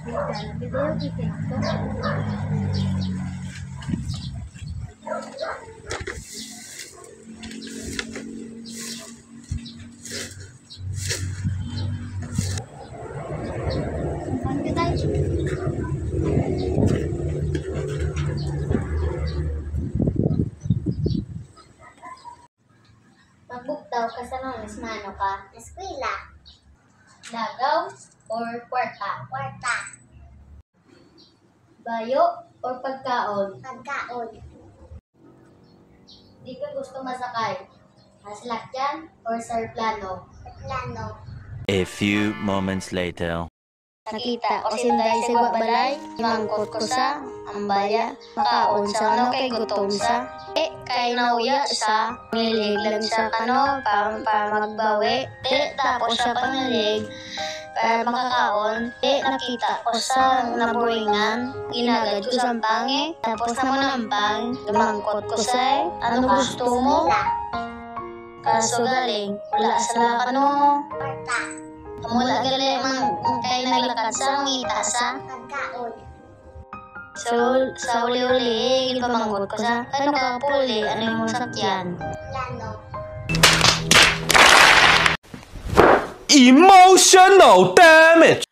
Video TikTok. Magbuktaw ka sa mga mano ka? Eskwela. Lagaw or kwarta? Kwarta. Bayo or pagkaon? Pagkaon. Di ka gusto masakay? Haslakyan or sarplano? Plano. A few moments later. Nakita ko sinday sa balay, mangkot ko sa ambaya, makaon sa ano kay gutom sa, kay nauya sa, nilig lang sa kano, para magbawi, tapos sa panalig, para makakaon, nakita ko sa naburingan, ginagad ko sa pangi, tapos naman ang pang, mangkot ko sa, ano gusto mo? Kaso galing, wala sa kano, Kwarta. mula galing kay naglakad sa ngita sa, Pagkaon. so sa uli-uli, ginpamanggot ko sa, ano ka puli, ano yung sakyan? Plano. Emotional damage.